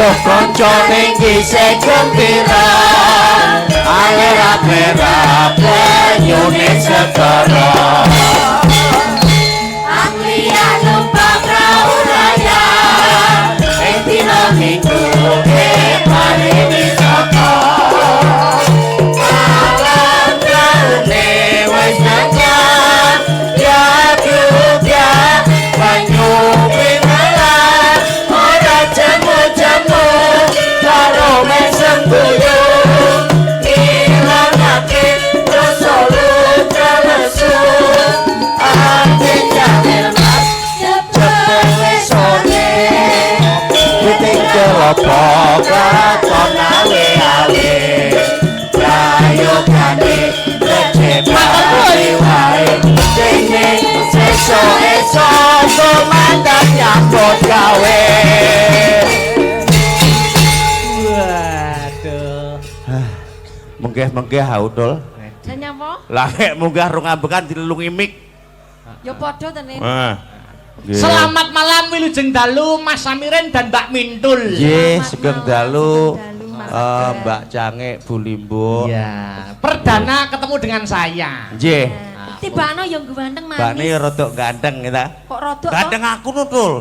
Ayo konco tinggi segembira Alera-pera penyune segera Anglia lupa prauraya Dina minggu kepare wisata Alam gaune wis nanyar Ya juga banyu pingalan Ora jemu-jemu karo mesem guyu Ilangake rasa luka lesu Ati jamir mas cepet wis sore Kelopo katon awe-awe Prayogane kecepaten wae Dene esuk-esuk komandan nyambut gawe Waduh. Menggeh-menggeh haudul Dan nyapa? Lah nek munggah rong ambekan dilelungi mik Ya padha tenan. Selamat malam Wilujeng Dalu Mas Samirin dan Mbak Mintul. Nggih, sugeng dalu Mas Mbak Cange Bu Limbo. Ya, perdana ketemu dengan saya. Nggih. Tibakno ya ganteng manis. Mbak ini rodok ganteng kita. Kok rodok Ganteng aku nutul.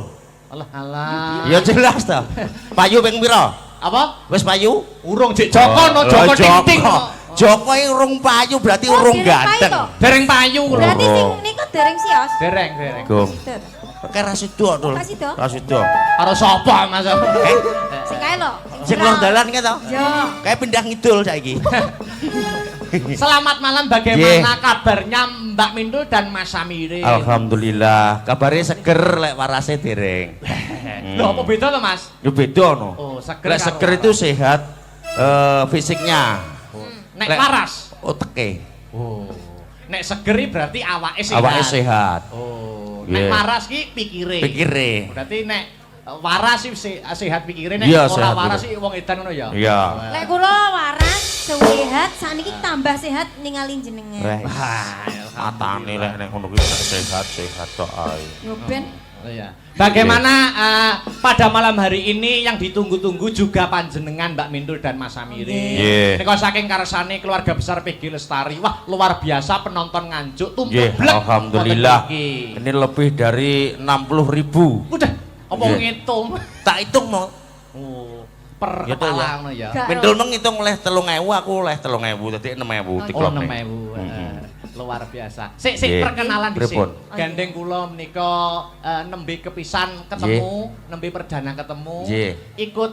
Alah. Ya jelas ta. Payu ping pira? Apa? Wis payu? Urung Jek Joko no Joko ting-ting. Joko iki urung payu berarti urung ganteng. Dereng payu lho. Berarti sing niku dereng sios. Dereng. Gong. Kayak rasido tul. Rasido. Karo sapa Mas? Sing kae lho. Sing lor dalan ki to? Ya. Kayak pindah ngidul saiki. Selamat malam, bagaimana kabarnya Mbak Mintul dan Mas Samirin? Alhamdulillah, kabarnya seger lek warase dereng. Loh, apa beda to Mas? Yo beda no. Oh, seger. Lek seger itu sehat fisiknya. Nek waras Oteke. Oh. Nek segeri berarti awake sehat. Awake sehat. Oh. Yeah. Nek waras ki pikire. Pikire. Berarti nek waras sih sehat pikire, nek Iya, ora sehat waras pikir. sih wong edan ngono ya. Iya. Lek kula waras, sehat, sakniki tambah sehat ningali jenengan. Wah, Matane lek nek ngono kuwi sehat-sehat tok ae. Yo ben Oh, iya. Bagaimana pada malam hari ini yang ditunggu-tunggu juga panjenengan Mbak Mintul dan Mas Samirin. Nggih. Nek saking karsane keluarga besar PG Lestari, wah luar biasa penonton nganjuk tumpuk Nggih, blek. alhamdulillah. Wonten iki. Ini lebih dari 60.000. Udah, apa Nggih. ngitung? Tak hitung mau. Oh, per Gitu kepala ya. ngono ya. Gak. Pintul meng ngitung oleh 3.000, aku oleh 3.000, dadi 6.000 Oh, diklokne. 6.000. Luar biasa. Sik Nggih. perkenalan dhisik. Pripun? Gandeng kula menika nembe kepisan ketemu, nembe perdana ketemu. Nggih. Ikut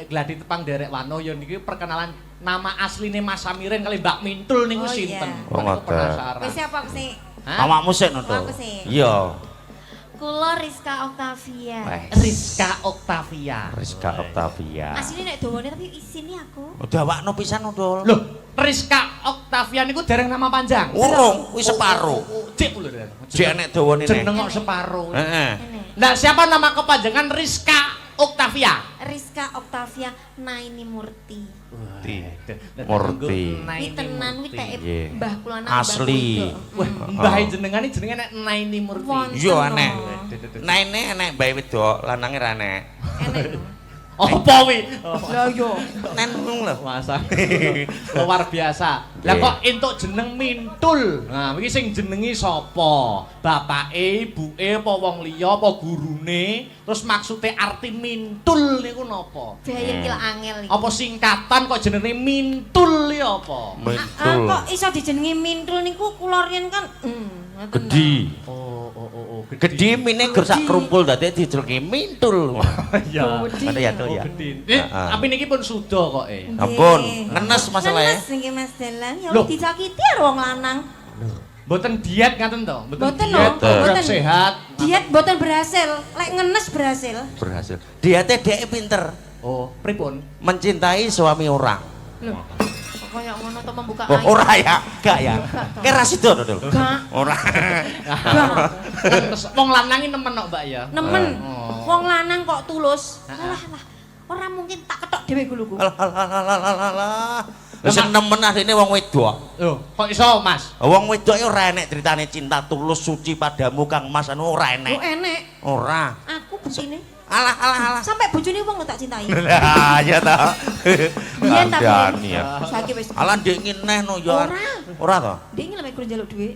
gladi tepang derek wano ya niki perkenalan nama asline Mas Samirin kali Mbak Mintul niku Oh, sinten? iya. Oh, Kok ngoten. penasaran. wis siapa sih? Hah? Awakmu sik no to. Aku sih. Iya. Kula Rizka Octavia. Rizka Octavia. Rizka Octavia. Asline nek dawane tapi isine aku. Udah wakno pisan Dul. Loh, Rizka Octavia niku dereng nama panjang. Urung, wis separo. Cek lho. Jek nek dawane nek. Jeneng kok separo. Heeh. Enek. Nah, siapa nama kepanjangan Rizka Octavia? Rizka Octavia Naini Murti. Murti. Wi tenan wi teke Nggih. mbah kula nang Asli. Wah, mbah jenengan iki jenenge nek Naini Murti. Wonten. Iya aneh. no. Nene enek bae wedok, lanange ra enek. Enek. Apa wi? Lah yo. Nen ngono lho. Masa luar biasa. Lah Nggih. kok entuk jeneng Mintul. Nah, iki sing jenengi sapa? Bapake, ibuke apa wong liya apa gurune? Terus maksude arti Mintul niku napa? Biaya kila angel iki. Apa singkatan kok jenenge Mintul ya apa? Betul. Kok iso dijenengi Mintul niku kula riyen kan ngoten Gedi. Oh. Gedi mine gur sak krumpul dadi dijelki mintul. Ya. Ngono ya Dul ya. Gedi. Heeh. Tapi niki pun suda kok Nggih. Ampun, ngenes masalahe. Ngenes nggih Mas Dalang ya Loh. disakiti karo wong lanang. Mboten diet ngaten to? Mboten, diet, no. program Mboten. sehat. Diet mboten berhasil, lek ngenes berhasil. Berhasil. Diate dhek pinter, Oh, pripun? mencintai suami orang. Loh. Kok kaya ngono to membuka Oh, aib. ora ya, gak ya. Kira sido Dul. Gak. Ora. Terus wong lanang iki nemen kok, Mbak ya. Nemen. Oh. Wong lanang kok tulus. Heeh. Alah. Ora mungkin tak ketok dhewe guluku. Alah. Wis nemen asline wong wedok. Loh, kok iso, Mas? Wong wedok iki ora enek critane cinta tulus suci padamu Kang Mas anu ora Oh enek. enek. Ora. Aku begini. Alah. Sampai bojone wong lho tak cintai. Lah ya ta. Biyen tak Kandhani ya. Saiki wis. Alah ndek ngene no ya. Ora to? Ndek iki lek kurang njaluk dhuwit.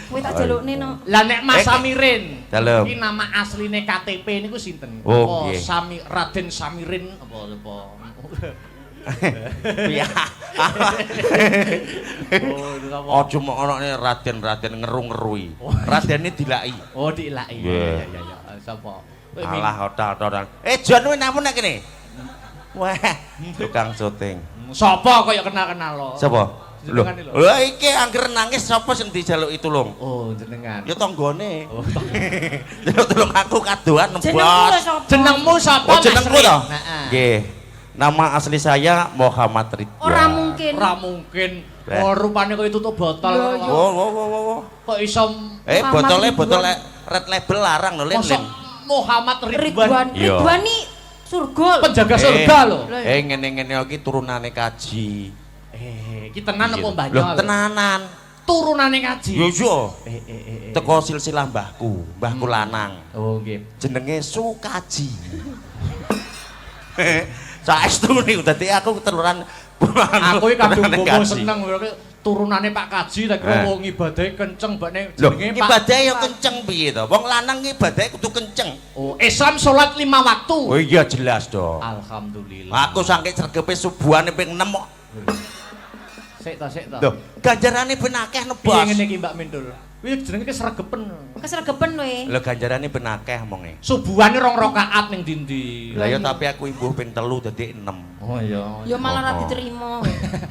Kowe tak jalukne no. Lah nek Mas Samirin. Dalem. Iki nama asline KTP niku sinten? Oh, Apa nggih. Raden Samirin apa? Iya. Oh, itu apa? Aja mok onone Raden ngeru-ngerui. Radene dilaki. Oh, diilaki. Nggih. Ya. Sapa? Alah otak-otak. Jon kowe namun nek kene. Wah, tukang syuting. Sapa kaya kenal-kenal lo? Sapa? Lho. Jenengan lho. Lha iki angger nangis sapa sing dijaluki tulung? Oh, jenengan. Ya tanggane. Oh, Jaluk tulung aku kadoan Jenengku nembos. lho sapa? jenengmu sapa? Oh, jenengku Mas Rin? to? Heeh. Nggih. Nama asli saya Muhammad Ridwan. Ora mungkin. Ora mungkin. Lah. Oh, rupane kaya tutup botol. Lho, iya. Oh. Kok iso Muhammad Botol Ridwan. red label larang lho, Lin. mosok Muhammad Ridwan. Iya. Ridwan nih surga lho. Penjaga surga lho. Ngene-ngene iki turunane kaji. Iki tenan apa mbah Lho, tenanan. Turunane kaji. Yo yo. Eh. Teko silsilah mbahku lanang. Oh, nggih. Jenenge Sukaji. Saestu niku dadi aku keteluran Aku iki kadung turunane bobo kaji. seneng turunane Pak Kaji tak kira wong ibadahe kenceng mbakne Lho, jenenge Pak. ibadahe ya kenceng piye to? Wong lanang ibadahe kudu kenceng. Oh, Islam salat 5 waktu. Oh iya jelas dong. Alhamdulillah. Aku saking sregepe subuhane ping 6 kok. Sik to. Lho, ganjarane ben akeh Piye nebos. ngene iki Mbak Mindul? Kuwi jenenge kesregepen. Kesregepen kowe. Lho ganjarane ben akeh omonge. Subuhane 2 rakaat ning ndi? Lah ya tapi aku imbuh ping 3 dadi 6. Oh iya. Ya malah ra diterima.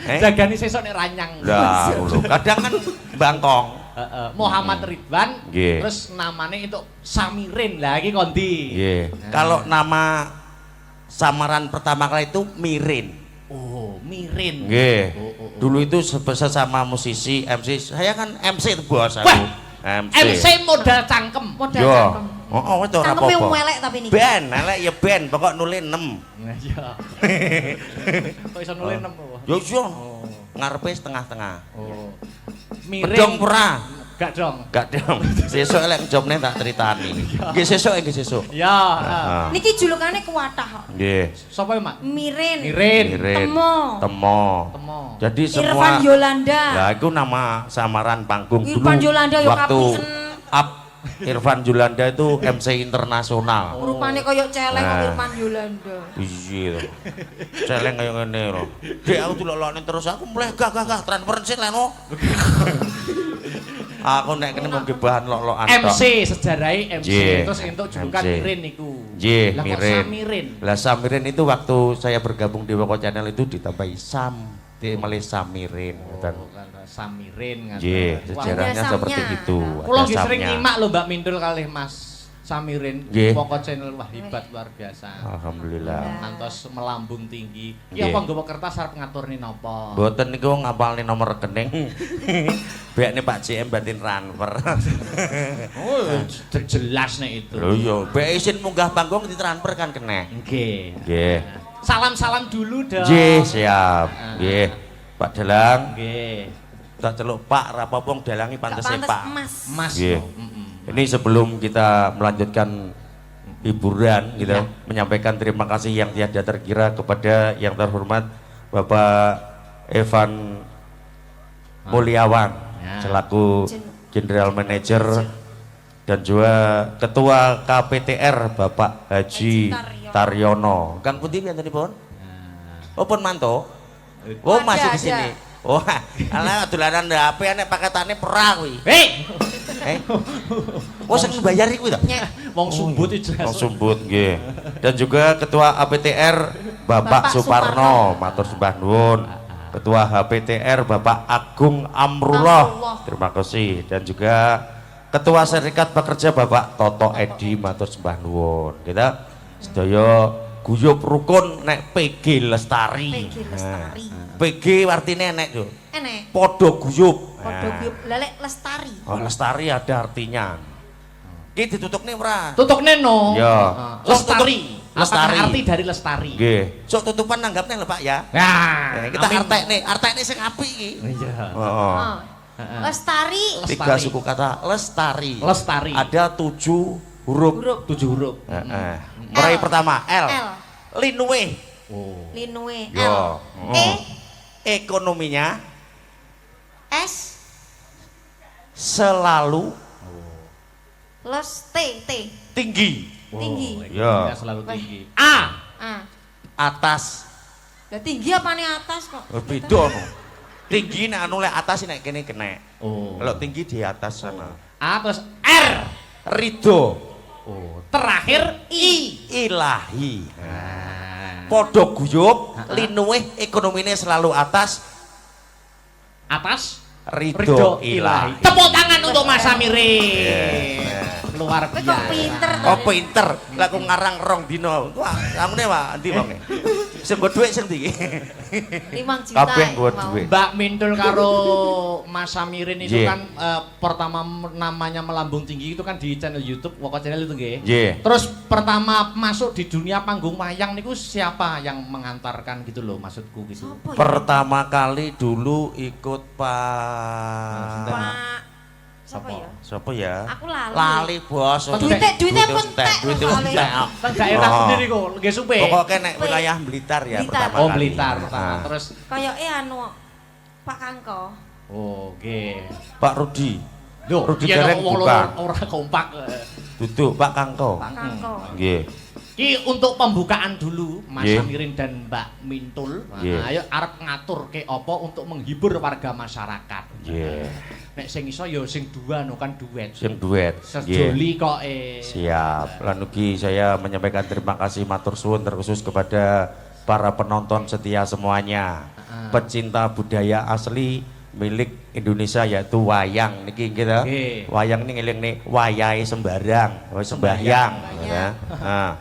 Jagani sesuk nek ranyang. Lah lho, kadang kan bangkong. Heeh. Muhammad Ridwan. Nggih. Terus namane itu Samirin. Lah iki kondi. Nggih. Kalau nama samaran pertama kali itu Mirin. Oh, Mirin. Nggih. Oh. Dulu itu sesama musisi MC. Saya kan MC itu bos aku. Wah, MC. MC modal cangkem. Modal Yo. cangkem. Oh, wis ora Cangkeme apa-apa. elek tapi niki. Ben, elek ya ben, pokok nuli 6. Iya. Kok iso nulis 6 apa? Yo yo. Oh. Ngarepe setengah-tengah. Oh. Miring. Bedong ora? Gak dong. Gak dong. Sesuk lek jobne tak critani. Nggih sesuk. Ya. Heeh. Niki julukane kuwatah kok. Nggih. Sapa ya, Mak? Mirin. Mirin. Temo. Temo. Jadi semua Irfan Yolanda. Lah itu nama samaran panggung dulu. Irfan Yolanda yo waktu kapien. up Irfan Yolanda itu MC internasional. Rupane koyo celeng kok Nah. Irfan Yolanda. Iya. Celeng kaya ngene lho. Dek aku dilolokne terus aku mulai gah transfer sik leno. Aku nek kene mung bahan lok-lokan tok. MC sejarahe MC Nggih, terus entuk julukan MC. Mirin niku. Nggih, Lah kok Mirin. Samirin. Lah Samirin itu waktu saya bergabung di Woko Channel itu ditambahi Sam, dimulai Samirin ngoten. Oh, kan Samirin ngaten. Nggih, Wah, sejarahnya Ada seperti samnya. itu. Kula Ada nggih sering samnya. nyimak lho Mbak Mindul kalih Mas Samirin Nggih. Pokok channel wah hebat luar biasa. Alhamdulillah. Ngantos melambung tinggi. Nggih. Ki apa nggawa kertas arep ngaturne napa? Mboten niku ngapalne nomor rekening. Bekne Pak JM batin transfer. Oh, jelas nek itu. Lho iya, bek isin munggah panggung ditransfer kan keneh. Nggih. Nggih. Salam-salam dulu dong. Nggih, siap. Nggih. Pak Dalang, Nggih. tak celuk Pak rapopong dalangi pantes Gak pantes Pak. emas. Mas. Nggih. Mm-mm. Ini sebelum kita melanjutkan hiburan gitu, Ya. menyampaikan terima kasih yang tiada terkira kepada yang terhormat Bapak Evan Mulyawan Ya. selaku General Manager dan juga Ketua KPTR Bapak Haji Taryono. Kang pundi piyantun? Oh pun mantu. Oh Ada, masih di ada. sini. Wah, ala dolanan HP nek paketane perang kuwi. Hei, Oh sing bayar iku to? Nyek. wong sumbut iki jelas. Wong Sumbut nggih. Dan juga Ketua APTR Bapak Bapak Suparno, matur sembah nuwun. Ketua HPTR Bapak Agung Amrullah. Terima kasih. Dan juga Ketua Serikat Pekerja Bapak Toto Edi, matur sembah nuwun. Kita sedaya guyub rukun nek PG Lestari. PG Lestari. Nah, PG artine enek yo. Enek. Padha guyub. Padha Nah. guyub lelek lestari. Oh, Lestari ada artinya. Ki ditutukne ora? Tutukne no. Ya. Lestari. Lestari. Apa arti dari lestari? Nggih. Sok tutupan nanggapne lho Pak ya. Nah, Kita amin. artekne sing apik iki. Iya. Heeh. Oh. Lestari. Tiga Lestari. suku kata lestari. Lestari. Ada 7 huruf. Huruf. 7 huruf. Heeh. Mulai pertama L. L. Linue. Oh. Linue. Yo. L. E. Ekonominya S. selalu Los T. T. tinggi. Tinggi. Ekonominya selalu tinggi. A. A. Atas. Lah tinggi apa nih atas kok? Beda no. Tinggi nek anu lek atas nek kene kena. Oh. Kalau tinggi di atas sana. A terus R. Ridho. Oh. Terakhir I. Ilahi. Nah. Podo guyub, linuwih ekonomine selalu atas. Atas. Ridho ilahi. Tepuk tangan untuk Mas Amirin. Luar Kowe kok biasa. pinter to. Oh pinter, lah aku ngarang rong dino. Wah, kamune Pak, endi wonge? Sing nggo dhuwit sing ndi? 5 juta. Kabeh nggo mau. dhuwit. Mbak Mintul karo Mas Amirin itu Yeah. kan pertama namanya melambung tinggi itu kan di channel YouTube, Woko Channel itu nggih. Nggih. Terus pertama masuk di dunia panggung wayang niku siapa yang mengantarkan gitu loh maksudku gitu. Sopo ya? Pertama kali dulu ikut Pak Pak. Sopo ya? Siapa ya? Aku lali. Lali bos. Duitnya pun entek. Duitnya kok, pun soalnya. entek. Teng daerah Oh. sendiri kok, nggih supe. Pokoknya nek wilayah Blitar ya Blitar. pertama Oh kali. Blitar pertama. Nah. Terus Kayak anu Pak Kangko. oh nggih. Pak Rudi. Loh, Rudi iya Dereng dong, wong bukan. ora kompak. Duduk Pak Kangko. Pak Kangko. Nggih. Ki untuk pembukaan dulu Mas Nggih. Amirin dan Mbak Mintul. Nggih. Ayo arep ngatur ke apa untuk menghibur warga masyarakat. Nggih. Nek sing iso ya sing dua no kan duet. Sing duet. Nggih. Sejoli kok Siap. Lan ugi saya menyampaikan terima kasih matur suwun terkhusus kepada para penonton setia semuanya. Pecinta budaya asli milik Indonesia yaitu wayang niki nggih ta. Nggih. Wayang ini ngelingne wayahe sembarang, sembahyang ya. Nah,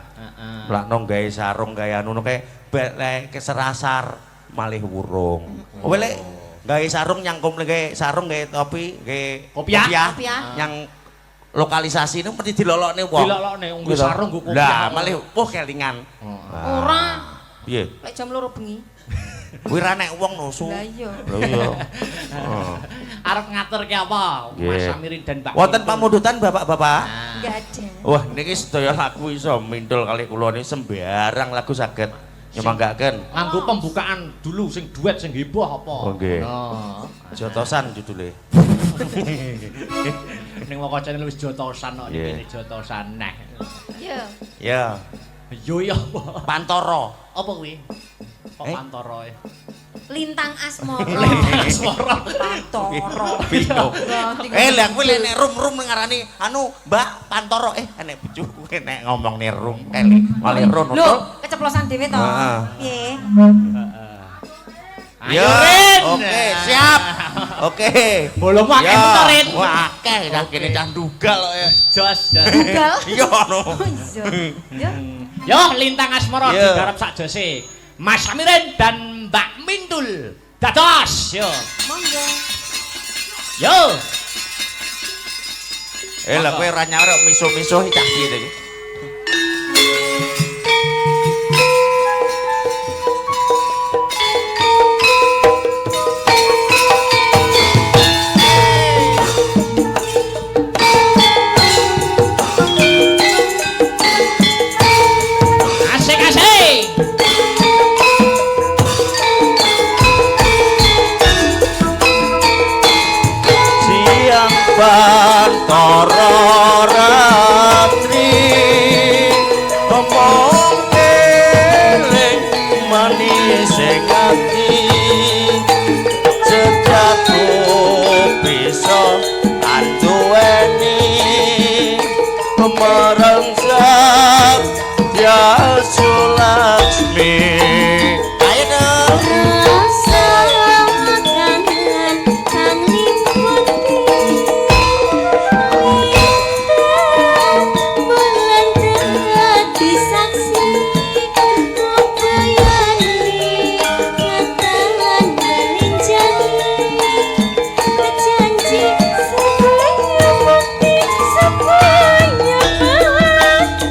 lak nong gawe sarung gawe anu kae lek keserasar malih wurung. Lek gawe sarung nyangkum gawe sarung gawe topi gawe Kopiah. Kopiah. yang lokalisasi itu mesti dilolokne wong. Dilolokne nggo Gitu. sarung nggo kopiah. Lah malih kelingan. Ora. Piye? Lek jam 2 bengi. Kuwi ra nek wong nusu. Lah iya. Lha iya. Heeh. Arep ngatur ke apa? Nggih. Mas Amirin dan Mbak Wonten Mintul. pamundutan Bapak-bapak? Enggak ada. Wah, niki sedaya lagu iso mintul kali kula niki sembarang lagu saged nyemanggaken. Nganggo pembukaan dulu sing duet sing heboh apa? Oh, nggih. Nah. Jotosan judule. Ning Woko Channel wis jotosan kok Nggih. niki jotosan neh. Iya. Ya, Yo ya apa? Pantoro. Apa kuwi? Kok Eh? Pantoro e? Lintang Asmoro. Suara. Pantoro. Bingung. Ganti. Lah kuwi lek nek rum ngarani anu Mbak Pantoro nek bojoku nek ngomong nih rum kali malih ron Loh, keceplosan dhewe to. Heeh. Piye? Ayo Ya, Rin. oke, siap. Oke. Bolongmu akeh Ya, bener, Rin. Wah, akeh dah kene cah dugal kok ya. Jos. Google. Iya no. Oh iya. Ya. Yo Lintang Asmoro Iya. digarap sak jose. Mas Amirin dan Mbak Mintul. Dados. Yo. Monggo. Yo. Lah kowe ora nyaur miso-miso cah iki. Asik-asik. Siang Pantoro ratri ngomong eling manis ing ati sejatuh bisa anduweni merengsek ya Sulaksmi. Ayo dong. Rasa kangen kang liputi bulan dadi saksi budayane katalan belinjani janji semuanya mati semuanya mati.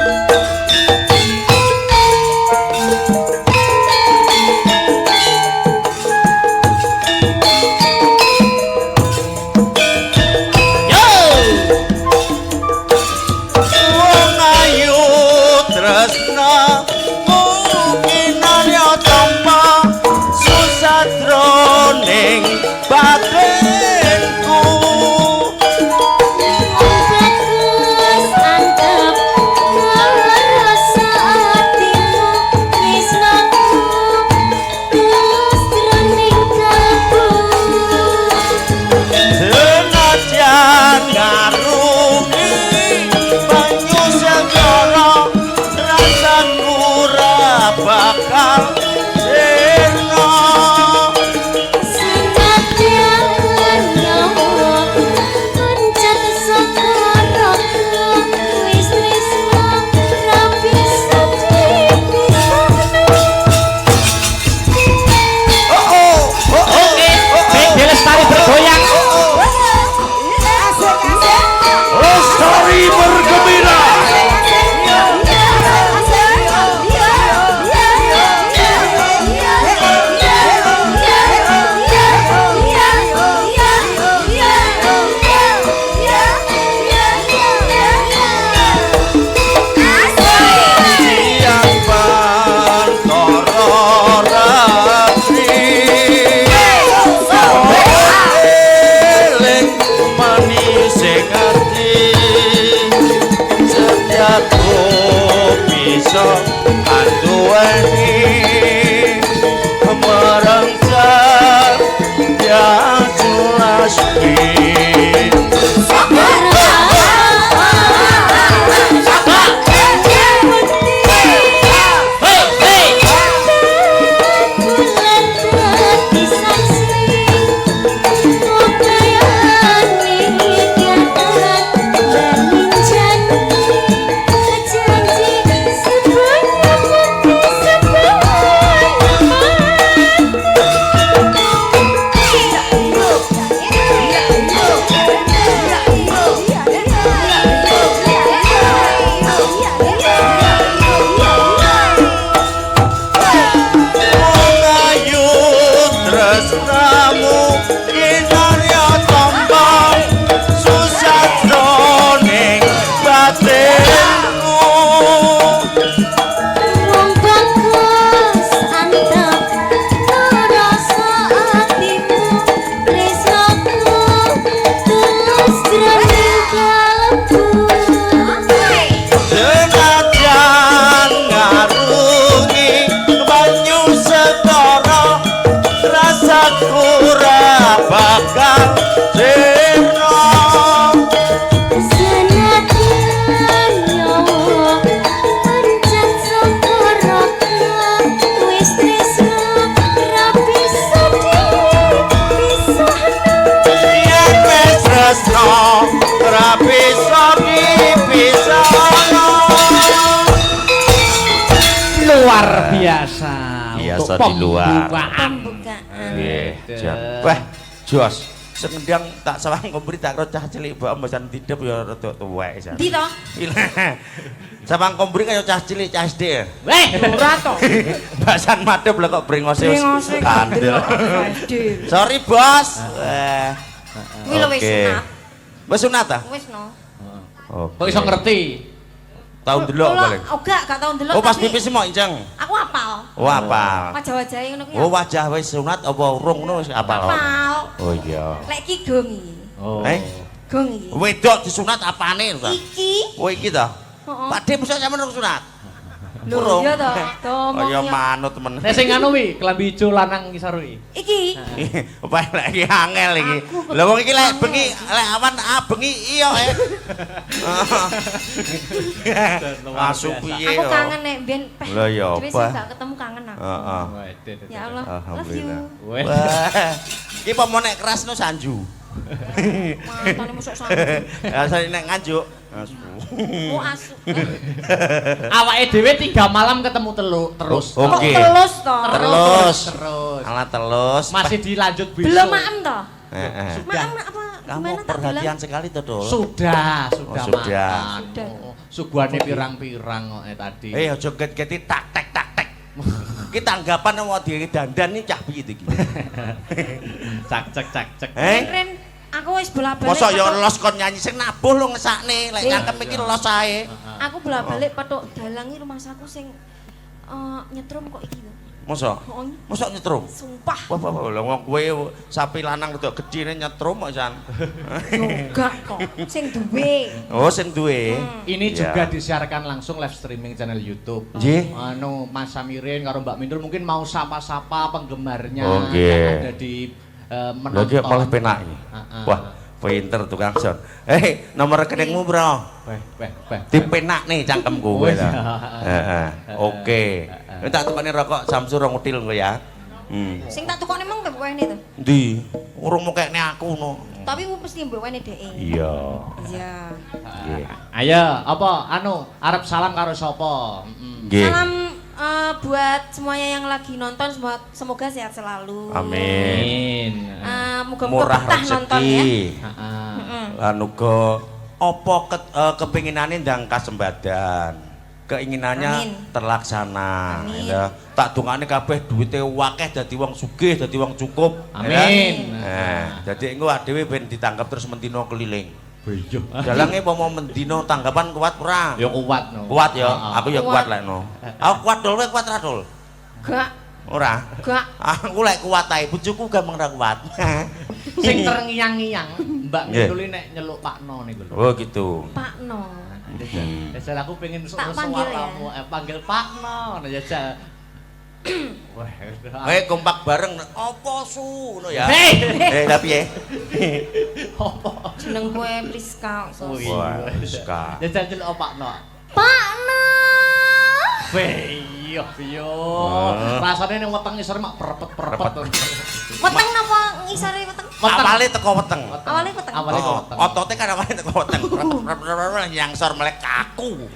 Sirna Senadyan nyawa pancen sakara wis tresno rapi sedih yen wis tresno ora bisa dipisahno. Luar biasa. Biasa Untuk di luar. pembukaan. Nggih, jan. Wah, jos. Sengendang tak sawang kompri tak karo cah cilik mbok mbosan tidep ya rada tuwek jan. Ndi to? Sawang kompri kaya cah cilik cah SD. Weh, Ora to. Basan madhep lah kok brengose wis Brengose kandel. Waduh. Sorry, Bos. Kuwi lho wis Oke. sunat. Wis sunat ta? Wis no. kok iso ngerti? Tahun delok Kula- paling. Oh gak tau ndelok. Oh, pas tapi pipis mau inceng. Aku apal. Oh, apal. Wajah-wajahe ngono kuwi. Oh, wajah wis sunat apa urung ngono wis apal. apal. Oh iya. Lek iki gong iki. Oh. Gong iki. Wedok disunat apane lho ta? Iki. Oh iki ta? Heeh. Pak De mesti sampeyan urung sunat. Lho Urung. iya to. Tomong Kaya ya. manut temen. Nek sing anu wi, kelambi ijo lanang ngisor wi. Iki. Apa lek iki angel iki. Aku Lah wong iki lek angel. bengi lek awan bengi iya Masuk piye Aku yo. kangen nek ben Lah ya Wis apa? gak ketemu kangen aku. Heeh. Ya Allah. Love you. Alhamdulillah. Weh. Wah. Iki apa mau nek kerasno sanju. Mantane mosok sangu. Ya saya nek nganjuk. Mau asu. Awake dhewe 3 malam ketemu terus. Oh, Kok oke. telus to? Terus. Terus. Alah telus. Masih dilanjut besok. Belum maem to? Heeh. Maem apa? Kamu Gimana tak perhatian bilang? sekali tuh, Dul. Sudah Oh, sudah. makan. Sudah. Suguhane pirang-pirang kok tadi. Aja get-geti tak tek tak tek. Ki tanggapan mau dandan iki cah piye iki? Cak. Ren, aku wis bolak-balik. Mosok ya petuk- los kon nyanyi sing nabuh lo ngesakne, lek Eh. nyangkem iki los ae. Aku bolak-balik petuk dalangi rumah saku sing nyetrum kok iki lho. Mosok? Oh, Mosok nyetrum? sumpah. Wah, lha wong kowe sapi lanang rada gedine nyetrum kok San. Enggak kok. Sing duwe. Oh, sing duwe. Ini Ya. juga disiarkan langsung live streaming channel YouTube. Nggih. Anu Mas Samirin karo Mbak Mindul mungkin mau sapa-sapa penggemarnya Oke. yang ada di Lagi menonton. malah penak iki. Wah, pinter tukang son. Nomor rekeningmu, Bro? Weh. Dipenak nih cangkemku kowe Wis. ta. Heeh. Oke. Wis tak tukani rokok Samsung rong util engko ya. Sing tak tukokne mong mbek wene to. Ndi? Urung mau kekne aku no. Tapi ku mesti mbek wene dhek. Iya. Iya. Nggih. Ayo, apa anu arep salam karo sapa? Nggih. Salam buat semuanya yang lagi nonton semoga sehat selalu. Amin. Moga-moga Murah betah nonton ya. rezeki. Heeh. Lan uga apa kepinginane ndang kasembadan. Keinginannya Amin. terlaksana. Amin. Ya. Tak dongane kabeh duwite akeh dadi wong sugih, dadi wong cukup. Amin. Dadi engko dhewe ben ditangkap terus mentino keliling. Iya. Dalange apa mau mendino tanggapan kuat ora? Ya kuat no. Kuat ya. Heeh. Aku ya kuat lek no. Aku kuat dul, kowe kuat ra dul? Gak, Ora. gak. Aku lek kuat ae, bojoku gampang ra kuat. Sing terngiang-ngiang Mbak Nggih. Mindul nek nyeluk Pak No niku lho. Oh gitu. Pak No. Jajal aku pengen Tak panggil ya? panggil Pak No, ngono jajal. Wah, Kompak bareng apa su ngono ya. Hei! Tapi ya. Apa? Jeneng kowe Priska. Oh Sos. iya. Wah, suka. Jajal nyeluk Pak No. Pak No. Weh, iya. Rasane ning weteng isor mak perepet-perepet. Weteng napa ngisore weteng? Awale teko weteng. Awalnya weteng. Awalnya Oh, weteng. otote kan awale teko weteng. Nyangsor melek kaku.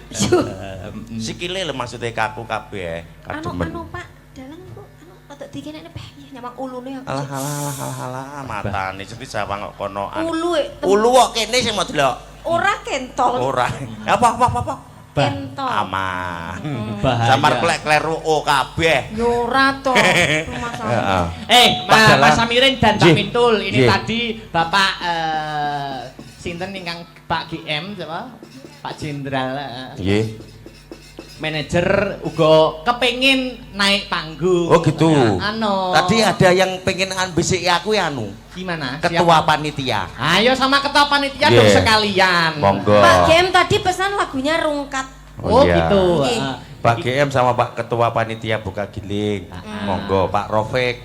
Sikile lho maksudnya kaku kabeh. Kademen. Pak, dalang ku rada dikenekne peh nyamang ulune aku. Alah matane sepi sawang kok kono. Ulu e. Ulu kok kene sing mau delok. Ora kentol. Ora. Apa? Kentol. Aman. Bahaya. Samar kleru kabeh. Yo ora to. Rumah sakit. Padahal- Mas Samirin dan Mbak Nggih. Mintul, ini Nggih. tadi Bapak sinten ingkang Pak GM siapa? Pak Jenderal Nggih. manajer uga kepengin naik panggung. Oh gitu. Anu. Tadi ada yang pengen ambisi aku ya anu. Gimana? Ketua panitia. Ayo sama ketua panitia Nggih. dong sekalian. Monggo. Pak GM tadi pesan lagunya Rungkat. Oh, iya. gitu. Nggih. Pak GM sama Pak Ketua Panitia Buka Giling. Monggo Pak Rofik.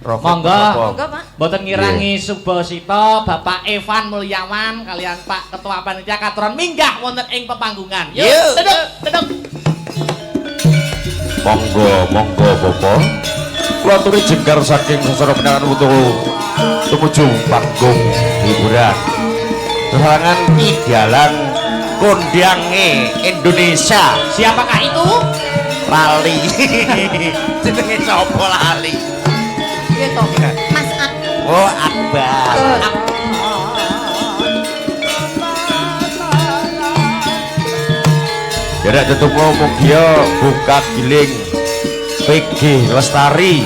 Profit Monggo. apa? Monggo, Pak. Mboten ngirangi Subosito, Bapak Evan Mulyawan kalian Pak Ketua Panitia Katuran minggah wonten ing pepanggungan. Yuk, Yuk. deduk. Monggo, monggo Bapak. Kula aturi jengkar saking sasana penangan tumuju panggung hiburan. Serangan Idalan Kondange Indonesia. Siapakah itu? Lali. Jenenge sapa lali? Gitu. Mas Ak. Oh, Akbar. Jadi tetunggu mugia buka giling PG Lestari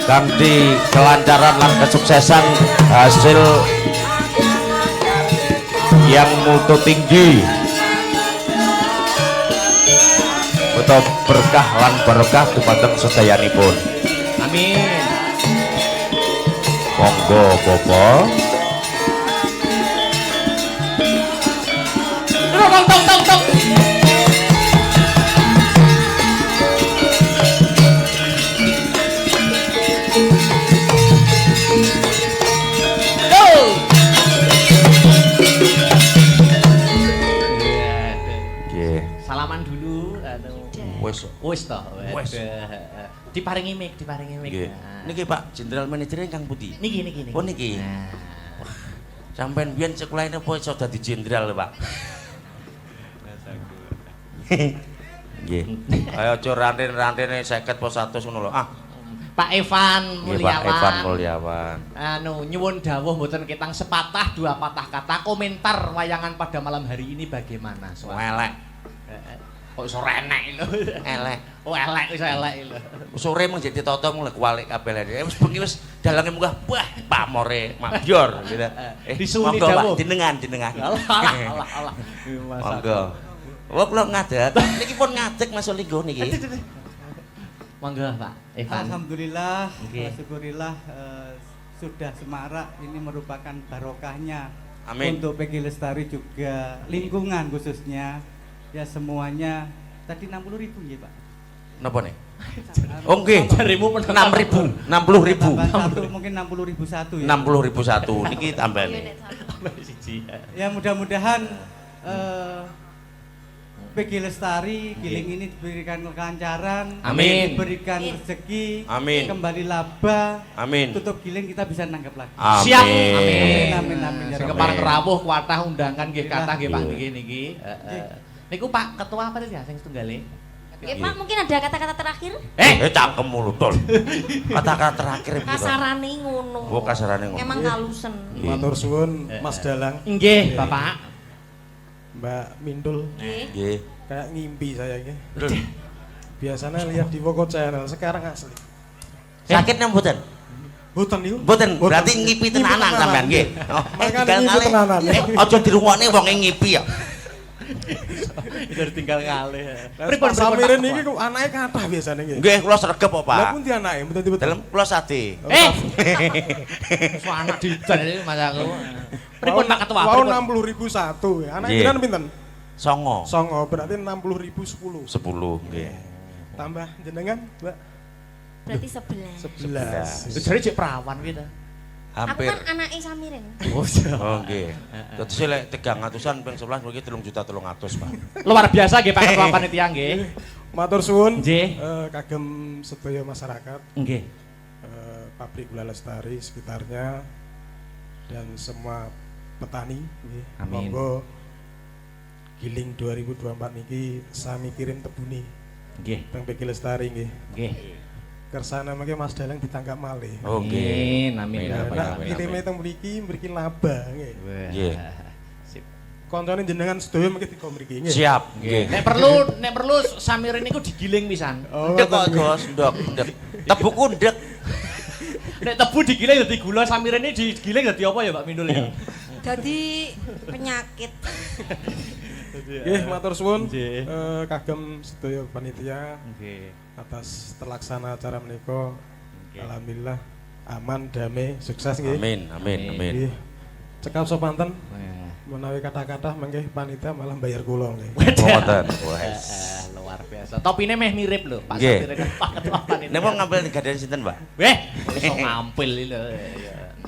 kanthi kelancaran lan kesuksesan hasil yang mutu tinggi betul berkah lan barokah dumateng sedayanipun. Amin. Monggo Bapak. Tong. Nggih. Salaman dulu wis toh. Wis. Diparingi mic. Nggih. Niki Pak, Jenderal Manajer ingkang pundi? Niki. Oh niki. Nah. Sampeyan biyen sekolahane apa iso dadi jenderal, Pak? Nggih. Ayo aja ranten-rantene 50 po 100 ngono lho. Ah, Pak Evan nggih Pak Evan Mulyawan. Mulyawan. Nyuwun dawuh mboten ketang sepatah dua patah kata komentar wayangan pada malam hari ini bagaimana? Elek. Kok iso renek lho. Elek. Oh elek iso elek lho. Sore mung jadi toto mulai kualik kabeh lha. Wis bengi wis dalange munggah wah pamore mabior gitu. Disuni monggo Pak, dawuh. jenengan. Alah. Monggo. Wah kula ngadeg. Niki pun ngadeg Mas Linggo niki. Monggo Pak Evan. Alhamdulillah, Oke. syukurillah sudah semarak. Ini merupakan barokahnya Amin. untuk PG Lestari juga lingkungan khususnya. Ya semuanya tadi 60.000 ya Pak. Napa nih? Oh nggih. Jarimu 6.000, 60.000. Tambah satu mungkin 60.000 satu ya. 60.000 niki tambah nih. Siji. Ya mudah-mudahan PG Lestari Giling ini diberikan kelancaran, Amin. diberikan rezeki, Amin. kembali laba, Amin. tutup Giling kita bisa nanggap lagi. Siap. Amin. Amin. Ya Sing Rabbal kepareng Amin. rawuh kuatah undangan nggih kathah nggih Pak Iya. niki. Niku Pak Ketua apa tadi ya sing setunggale? Ya Pak, mungkin ada kata-kata terakhir? Cangkem mulu tol. Kata-kata terakhir gitu. Kasarane ngono. Oh, kasarane ngono. Emang kalusen. Matur suwun Mas Dalang, Nggih, Bapak. Mbak Mindul. Nggih. Nggih. Kayak ngimpi saya ini. Biasanya lihat di Woko Channel, sekarang asli. Sakit nang mboten? Boten niku. Mboten, berarti ngipi tenanan sampean nggih. Oh, Makanya tinggal ngipi ngalih. tenanan. Aja dirungokne wong ngipi ya. Dari tinggal ngalih. Pripun samiren niki kok anake kathah biasanya nggih. Nggih, kula sregep kok, Lah Pak. pundi anake? Mboten tiba Dalem kula sate. So anak didol iki Mas aku. Pripun Pak Ketua? Wau Pripun? 60.000 satu. Anake Nggih. jenengan pinten? Songo. Songo berarti 60.000 10. 10 nggih. Tambah jenengan, Mbak? Berarti 11. 11. Jare cek perawan kuwi ta. Aku Hampir. kan anake Samiren. Oh, Oh nggih. Terus lek 300-an ping 11 mriki 3.300.000, Pak. luar biasa nggih Pak Ketua Panitia nggih. Matur suwun. Nggih. Kagem sedaya masyarakat, Nggih. pabrik gula Lestari sekitarnya dan semua petani nggih. Amin. Monggo Giling 2024 niki sami kirim tebuni Nggih. teng PG Lestari nggih. Nggih. Kersane mangke Mas Dalang ditangkap malih. Oh nggih. Amin. Amin. Nah, kirime teng mriki laba nggih. Nggih. Sip. Koncone jenengan sedaya mangke dikom mriki nggih. Siap. Nggih. Nggih. Nek perlu Samirin niku digiling pisan. Oh, Ndek kok, ngoten. Gus, ndek. Tebu kundek. Nek tebu digiling dadi gula, Samirin ini digiling dadi apa ya Pak Mindul ya? Jadi penyakit. Nggih, matur suwun. Nggih. Kagem sedaya panitia Nggih. atas terlaksana acara menika. Nggih. Alhamdulillah aman, damai, sukses nggih. Amin, amin, amin. Nggih. Cekap sopanten Wah. menawi kata-kata mangke panitia malah bayar kula nggih. Ngoten. Wes. Luar luar biasa. Topine meh mirip lho, Pak Nggih. Sapir kan Pak Ketua Panitia. Nek mau ngambil tiga dari sinten, Pak? Weh, iso ngampil iki lho.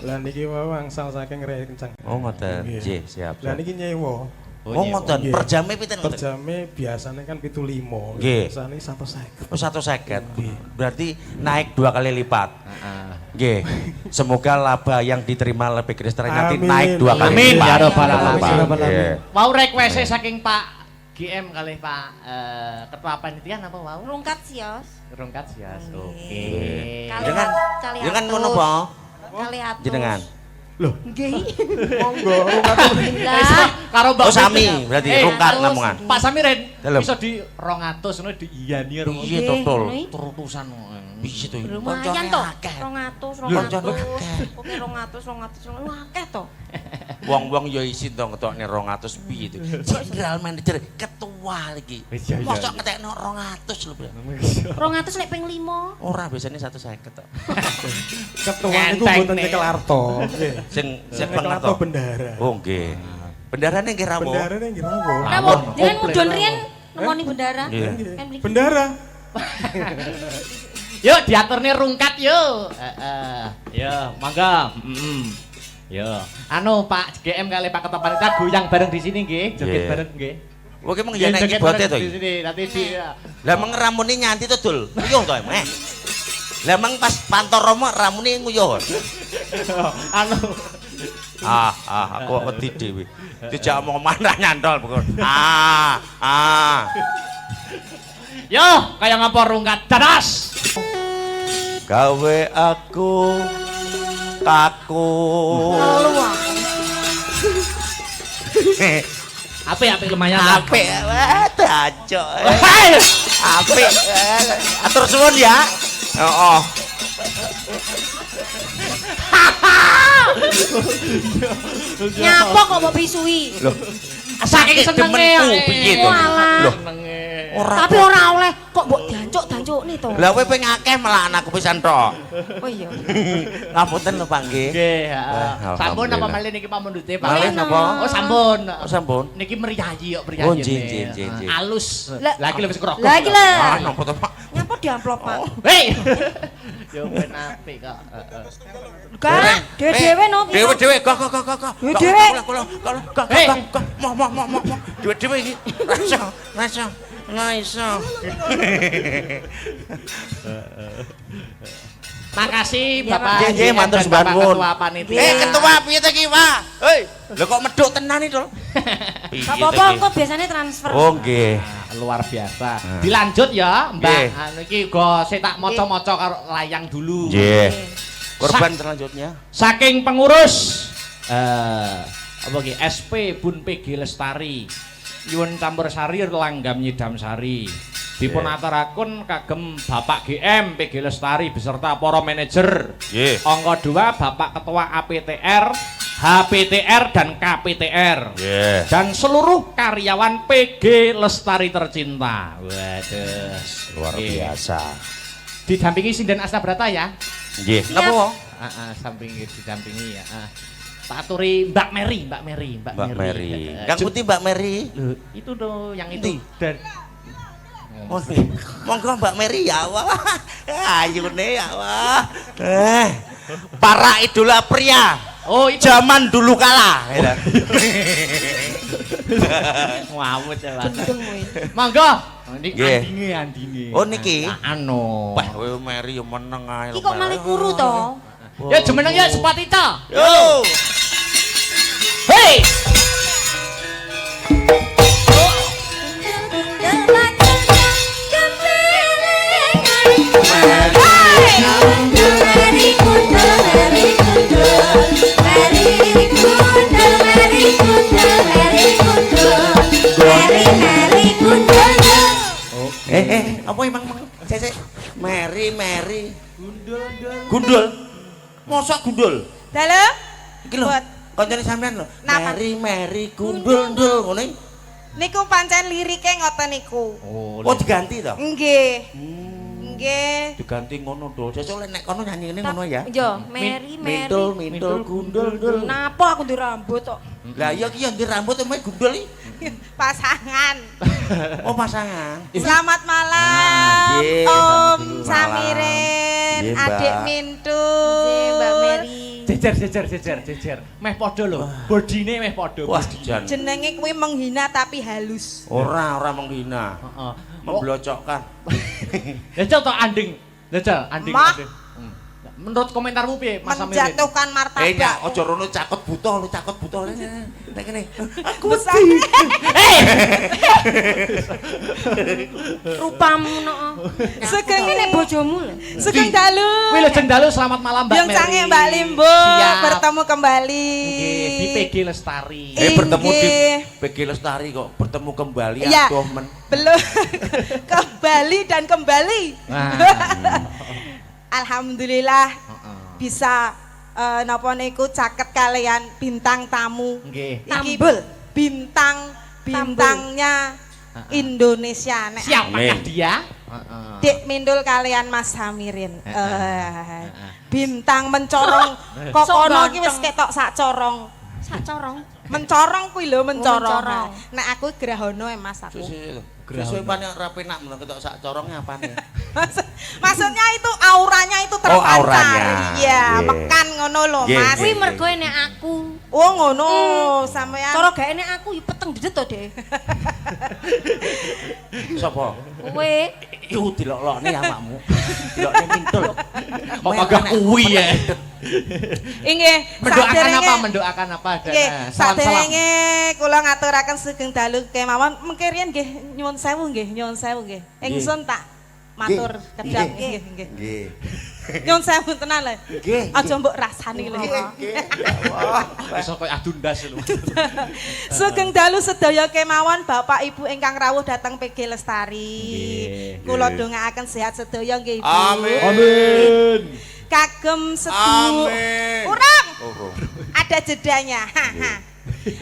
Lah niki wae angsal saking rek kencang. Oh, ngoten. Nggih. Nggih, siap. Lah niki nyewa. Oh, ngoten. Nggih. Per jame pinten Per ngoten? jame biasanya kan 75. Nggih. Biasane 150. Oh, 150. Berarti naik 2 kali lipat. Heeh. Nggih. Semoga laba yang diterima lebih gede nanti Amin. naik 2 kali Amin, lipat. ya Rabbal Alamin. Nggih. Mau request saking Pak GM kali Pak Ketua Panitia apa wau? Rungkat sios. Rungkat sias. Nggih. Oke. Kali Jenengan kali jenengan atus. ngono apa? Kali atus. Jenengan. Loh, Nggih. monggo Lah, Karo Mbak Oh, sami, Putri. berarti Eh, rungkat atus. namungan. Pak Samiren Dalam. bisa di 200 ngono di iyani karo Iya, total. terutusan. Bisa tuh. lumayan toh. 200, 200. Koncone akeh. Oke, 200, 200. Akeh toh. Wong-wong ya isin to ngetokne 200 piye itu. General manager ketua lagi. Iya, iya, Mosok iya. ngetekno 200 lho, Bro. 200 nek ping 5. Ora biasanya 150 to. ketua niku Enteng, mboten nih. nyekel arto. Nggih. Sing Nyekel pengen arto to. bendara. Oh, nggih. Bendarane nggih rawuh. Bendarane nggih rawuh. Rawuh, jenengan komplit, mudun rawuh. riyen nemoni bendara. Iya. Kan mriki. Bendara. Yuk diaturne rungkat yuk. Ya, mangga. Yo, anu Pak GM kali Pak Ketua Panitia goyang bareng di sini nggih, joget Nggih. bareng nggih. Oke mung ya nek kibote to. di sini, nanti di Lah meng ramune nyanti to, Dul. Nguyuh to, Meh. Lah meng pas pantoromo ramune nguyuh. anu Aku wedi dhewe. Dijak omong manah nyantol pokok. Yo, kaya ngapa rungkat dadas. Gawe aku kaku. Apik lumayan. Apik wae dancuk. Apik. Atur suwun ya. Heeh. Nyapa kok mbok bisui? Loh, Saking senenge demenku piye to? Walah. Loh, Senenge. ora. Tapi ora oleh kok mbok dancuk-dancukne to. Lah kowe ping akeh malah anakku pisan tok. Oh iya. Ngapunten lho, Pak nggih. Nggih, Wah, sampun apa alhamdulillah. malih niki pamundhute Pak? Malih napa? Oh, sampun. Oh, sampun. Niki meriyayi kok Oh, meriyayi. nggih, nggih, nggih, nggih. Alus. Lah- Lagi lebih kerokok. Lah iki lho. Ah, napa to, Pak? Nyapa di amplop, Pak? Hei. Yo ben apik kok. Gak, dhewe no. Dewe, kok. Ya, dewe. Kok. Hei. Mau. Dewe iki. Rasa. Iso. Makasih Iya, Bapak. Nggih, nggih, GM matur dan sembah Bapak nuwun. Ketua Panitia. Ketua piye to iki, Pak? Hei, lho kok medhuk tenan iki, Dul? Gak apa-apa, kok biasanya transfer. Oh, nggih. Luar biasa. Dilanjut ya, Mbak. Nggih. Anu iki go sik tak maca-maca karo layang dulu. Nggih. Korban selanjutnya. Saking pengurus apa iki SP Bun PG Lestari. Nyuwun campur sari langgam nyidam sari. Dipun aturaken kagem Bapak GM PG Lestari beserta para manajer. Nggih. Angka 2 Bapak Ketua APTR, HPTR dan KPTR. Nggih. Dan seluruh karyawan PG Lestari tercinta. Waduh, Luar Nggih. biasa. Didampingi Sinden Astabrata ya. Nggih. Siap. Napa? Samping didampingi ya. Tak aturi Mbak Mary. Mbak Mary. Eh, Kang Putih Mbak Mary. Loh, itu tuh yang Endi? itu. Dan Monggo Mbak Mary ya Allah. Ayune ya Allah. Para idola pria oh itu zaman dulu kala. ngawut ya Mas. Gendeng kowe. Monggo. Niki Nggih. andinge. Oh, niki? Anu. Wah, kowe Mary yo meneng ae. Iki kok malah kuru to? Ya jemeneng ya Sepatita. Yo. Hei. Apa emang Cece? Mary. Gundul. Mosok gundul. Dalu? Iki lho, Buat. kancane sampean lho. Napa? Mary gundul ngono iki. Niku pancen lirike ngoten niku. Oh, diganti to? Nggih. Nggih. Diganti ngono to. Sesuk lek nek kono nyanyine ngono ya. Yo, Mary. Mintul gundul. Napa aku di rambut kok? Lah iya ki yo ndi rambut emang gundul iki. Pasangan. Oh, pasangan. Selamat malam nggih, Om malam. Samirin, Nggih, Mbak. Adik Mintu. Nggih, Mbak Mary. Jejer. Meh padha lho. Bodine meh padha. Wah, jan. Jenenge kuwi menghina tapi halus. Ora menghina. Heeh. Memblocokkan. Jajal to anding. Jajal anding. Mak. anding. Menurut komentarmu piye Mas Samirin? Menjatuhkan martabat. Nyak, aja rono cakot buta, lu cakot buta. Nek kene. Aku wedi. Rupamu no. Sugeng Ini bojomu lho. Sugeng dalu. Wih Lejeng Dalu selamat malam Mbak Yang Mary. canggih Mbak Limbo Siap. bertemu kembali. Nggih, di PG Lestari. Bertemu di Inggih. PG Lestari kok bertemu kembali Iya. aduh men. Belum kembali dan kembali. Nah. Alhamdulillah Heeh. bisa napa niku caket kalian bintang tamu. Nggih. Iki Tambul. bintangnya Indonesia nek Siapakah Amin. dia? Dik Mindul kalian Mas Samirin. Bintang mencorong kok Sok kono iki wis ganteng. ketok sak corong. Sak corong. Mencorong kuwi lho mencorong. mencorong. Nek aku grahana Mas aku. Sesuai panen rapi nak men ketok sak corongnya apane? Maksudnya itu auranya itu terpancar. auranya. Iya, Nggih. mekan ngono lho, Nggih, Mas. Kuwi nggih. mergo enek aku. Oh ngono, sampean. Cara gak enek aku ya peteng dedet to, Dek. Sopo? Kowe Iku dilok-lokne awakmu. Dilokne mintul. Kok kagak kuwi ya? Inggih, Mendoakan apa? Nggih, Dan salam-salam. saderenge kula ngaturaken sugeng dalu kemawon mengke riyen nggih nyuwun sewu nggih. Ingsun tak matur kedap nggih. Nggih. Nyuwun sewu tenan lho. Nggih. Aja mbok rasani lho. Wis kok adu ndas lho. Sugeng dalu sedaya kemawon Bapak Ibu ingkang rawuh dhateng PG Lestari. Nggih. Kula dongaaken sehat sedaya nggih Ibu. Amin. Amin. Kagem sedaya Amin. Urang. Urung. Ada jedanya.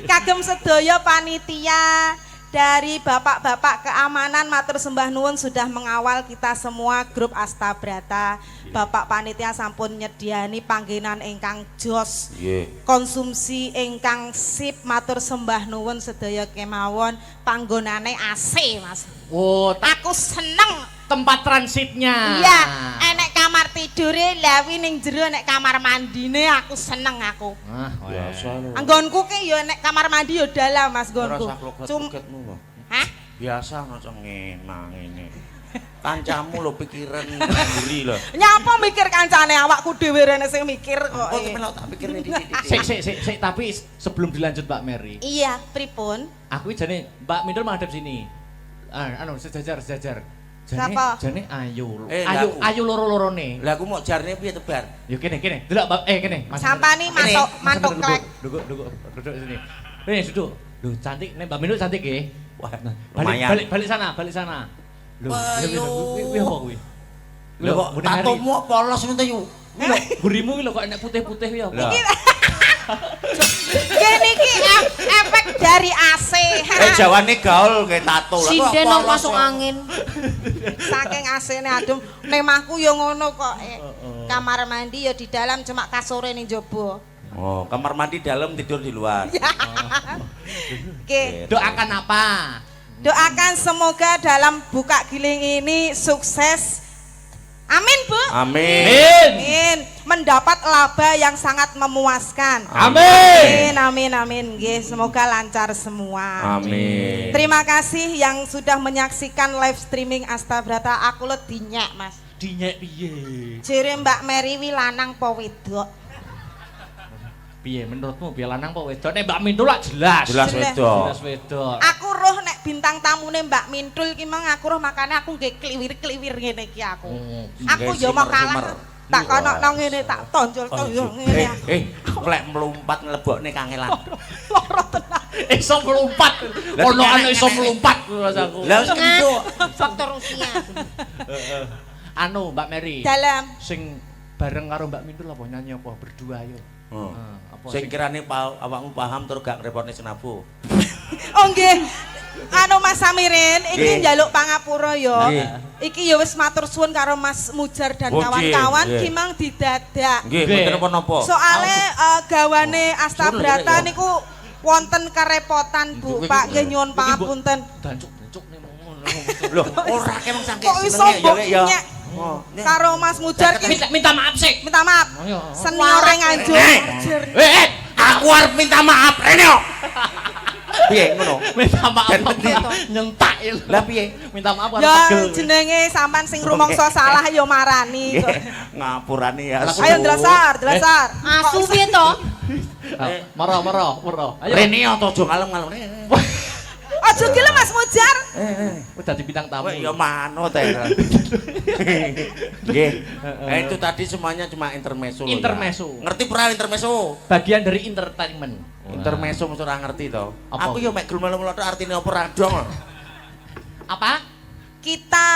Kagem sedaya panitia dari bapak-bapak keamanan matur sembah nuwun sudah mengawal kita semua grup Astabrata. Bapak panitia sampun nyediani panggenan ingkang jos. Nggih. Konsumsi ingkang sip matur sembah nuwun sedaya kemawon panggonane AC, Mas. Oh, Aku seneng. tempat transitnya. Iya, enek kamar tidure, lawi ning jero enek kamar mandine aku seneng aku. Ah, Biasa lho. Anggonku ki ya nek kamar mandi ya dalam Mas nggonku. Ora sak Cum- loket-loketmu lho. Hah? Biasa ngono ngenang ini. Kancamu lho pikiran mburi lho. Nyapa mikir kancane awakku dhewe rene sing mikir kok. Oh, melok tak pikirne Sik, tapi sebelum dilanjut Mbak Mary. Iya, pripun? Aku jane Mbak Mindul menghadap sini. Anu sejajar. Siapa? Jane ayu. Lah, aku. Ayu loro-lorone. Lah aku mau jarne piye tebar? Yo kene. Delok Mbak kene. Mas. Sampani masuk mantuk klek. Duduk sini. Nih duduk. Loh, cantik nek Mbak Mindul cantik nggih. Wah, Balik lumayan. balik sana. Loh, kuwi apa kuwi? Lho kok tatomu polos ngono yu. Burimu kuwi lho kok enek putih-putih kuwi apa? Lah. Kene iki efek dari AC. Jawane gaul kayak tato lah. sinden nang masuk angin. Saking AC-ne adem, nemahku ya ngono kok. Kamar mandi ya di dalam cuma kasure ning jaba. Oh, kamar mandi dalam tidur di luar. Oke. Doakan apa? Doakan semoga dalam buka giling ini sukses. Amin, Bu. Amin. Amin. Mendapat laba yang sangat memuaskan. Amin. Amin. Nggih, semoga lancar semua. Amin. Terima kasih yang sudah menyaksikan live streaming Astabrata. Aku let dinyek, Mas. Dinyek piye? Jere Mbak Mary wi lanang apa wedok? Piye menurutmu piye lanang apa wedok? Nek Mbak Mindul lak jelas. Jelas wedok. Jelas wedok. Aku roh nek bintang tamune Mbak Mintul ki mang aku roh makane aku nggih kliwir-kliwir ngene iki aku. Aku Nggih, ya mau simer-simer. kalah. Tak kono nang ngene tak tonjol-tonjol ngene. Klek melompat nglebokne kangelan. Loro tenan. Iso melompat. Ono anu iso melompat rasaku. Lah wis kendo. Faktor usia. Anu Mbak Mary. Dalam Sing bareng karo Mbak Mindul apa nyanyi apa berdua yo. Oh. Apa Sing kirane awakmu paham terus gak ngrepotne senabu. Oh nggih. Anu Mas Samirin, iki Nggih. njaluk pangapura ya. Nggih. Iki ya wis matur suwun karo Mas Mujar dan Oh, kawan-kawan nggih. ki mang didadak. Nggih, Nggih. mboten napa-napa. Soale gawane Astabrata Suruh, ya. niku wonten kerepotan Bu, Pak nggih nyuwun pangapunten. Dancuk nih ngono. Loh, ora kemang saking Kok iso senenge ya. nyek karo Mas Mujar ki Minta maaf sih. minta maaf. Ayo. Seniore Nganjuk. Aku arep minta maaf rene kok. Piye ngono? Minta maaf Dan kok penting. nyentak itu. Lah piye? Minta maaf karo Ya pegel. jenenge sampean sing rumangsa salah ya marani. kok. Ngapurane ya. Ayo jelasar. Asu piye to? Moro. Ayo. Rene ya aja ngalem-ngalem. Aja gila Mas Mujar. Udah di bintang tamu. Ya manut ya. Nggih. Itu tadi semuanya cuma intermezzo. loh, ya. Intermezzo. Ngerti pernah intermezzo? Bagian dari entertainment. Intermezzo mesti ora ngerti to. Apa? Aku yo mek glumel-glumel tok artine apa ra dong. Apa? Kita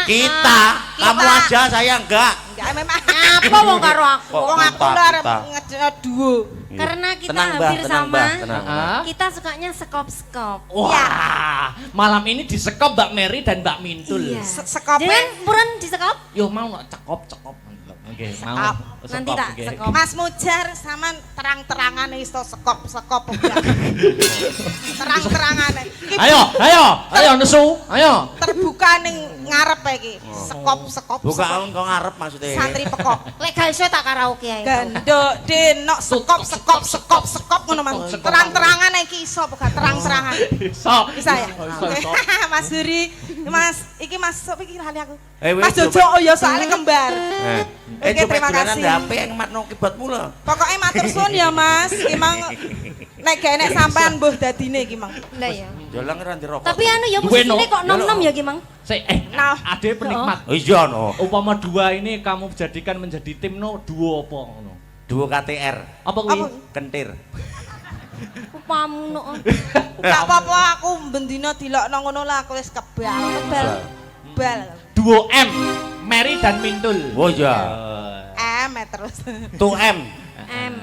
Kita, kamu aja saya enggak. enggak memang Apa wong karo aku? wong aku Kita, lho arep kita. ngeduo. Karena kita Tenang, Mbah, hampir tenang, sama. Mbah, tenang. Ah? Kita sukanya sekop-sekop. Wah, malam ini disekop Mbak Mary dan Mbak Mintul. Iya. Sekope. Jangan buruan disekop. Yo mau nggak cekop. Oke, mau. Sekop. Nanti tak oke. sekop. Mas Mujar sama terang-terangan iso sekop enggak. Terang-terangan. Iki Ayo nesu. Ayo. terbuka ning ngarep iki. Sekop. Bukan kok ngarep maksudnya. Santri pekok. Lek gak iso tak karaoke ae. Gandok denok sekop ngono Mas. Terang-terangan iki iso apa gak terang-terangan? So. Bisa ya? Iso. Mas Duri, Mas iki Mas sapa iki lali aku. Wis, Mas Jojo oh ya soalnya kembar. Oke, Coba terima dolanan kasih. HP yang matno kibatmu lho. Pokoknya matur suwun ya Mas, emang nek gak enek sampean mbuh dadine iki Mang. Lah ya. Dolang ora ndirokok. Tapi anu ya Duwe, musiknya no. kok nom-nom ya Ki Mang. Nah. Ade penikmat. Oh iya no. Umpama dua ini kamu jadikan menjadi tim no duo apa ngono? Duo KTR. Apa kuwi? Apa? Kentir. Upamu no. Gak apa-apa aku bendina dilokno ngono lah aku wis kebal. Bal. Duo M, Mary dan Mintul. Oh iya. Terus. 2M. M.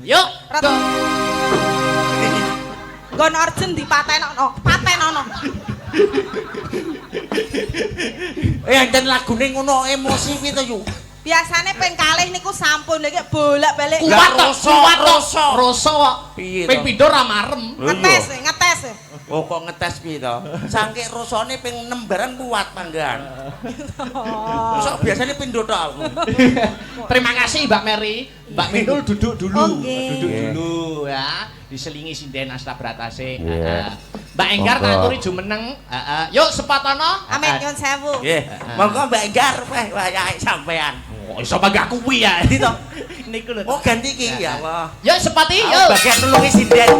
Yuk. Ratu. Gon Orjen dipatenono. Enten lagune ngono emosi kuwi to yu. Biasane ping kalih niku sampun lagi bolak-balik. Kuat Roso. Roso kok. Piye to? Ping pindho ra marem. Ngetes. Oh kok ngetes piye to? Sangke rosone ping 6 barang kuat panggan. Sok biasanya pindho tok aku. Terima kasih Mbak Mary. Mbak Mintul duduk dulu. Oke. Duduk Iya. dulu ya. Diselingi sinden Astabratase. Iya. Mbak Enggar Monggo. ngaturi jumeneng. Yuk sepatono. Amin nyun sewu. Nggih. Monggo Mbak Enggar wayahe sampean. Oh, iso bangga kuwi ya. Itu. Niku lho. Oh ganti ki ya Allah. Yuk sepati Aku yuk. bagian nulungi sinden.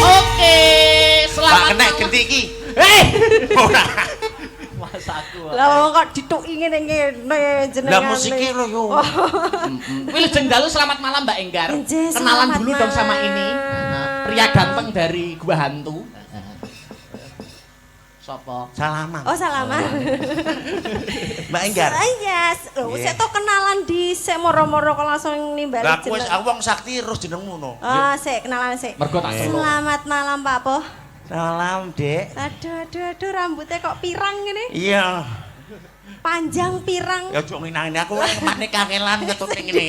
Oke, selamat Kena malam. genti iki. Ora. Ora. Masaku. Lah kok dituki ngene jenengan. Lah musike lho yo. Wilujeng dalu selamat malam Mbak Enggar. Nggih, Kenalan selamat dulu dong sama malam. ini. Pria ganteng dari Gua Hantu. Sopo? Salaman. Oh, salaman. Mbak Enggar. Iya, lho Iya. sik to kenalan di sik moro-moro kok langsung nimbali Lah aku wis jeneng. aku wong sakti terus jenengmu no. Oh, sik kenalan sik. Mergo tak suruh. Selamat malam Pak Po. Salam, Dek. Aduh, rambutnya kok pirang ini? Iya. Panjang pirang. Ya ojo nginangin aku kemane kangelan ketut ning ngene.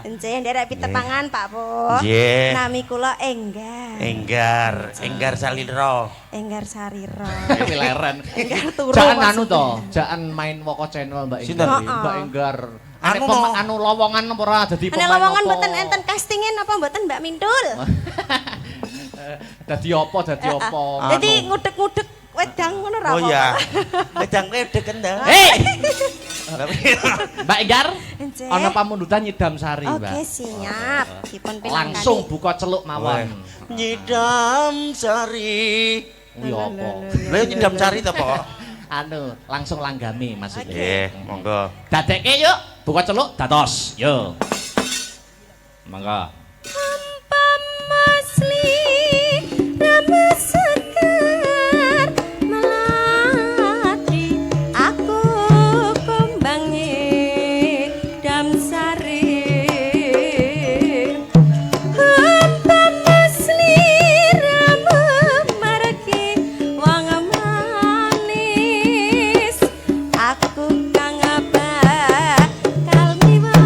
Encen nderek pitepangan Pak Po. Nggih. Nami kula Enggar. Enggar Salira. Enggar Sarira. Ini leren. Enggar turu. Jangan anu maksudnya. to, jangan main Woko Channel Mbak Sinten? Enggar. Heeh. Mbak Enggar. Anu Anu no. lowongan apa ora dadi Ana pemain. lowongan apa? mboten enten castingin apa mboten Mbak Mintul? Dadi apa? Jadi ngudek-ngudek wedang ngono ra Oh apa-apa. iya. Wedang wedek kendang. Hei! Mbak Enggar, Enceh. ana pamundutan nyidam sari, Oke, Mbak. siap. Dipun pinangkani. Langsung buka celuk mawon. Nyidam sari. Kuwi apa? Lha nyidam sari ta, Pak? Anu, langsung langgami maksudnya. Nggih, monggo. Dadekke yuk, buka celuk dados. Yo. Mangga. Masli rama segar melati aku kumbangi damsari hampa masli rama margi wang manis aku kang bakal miwati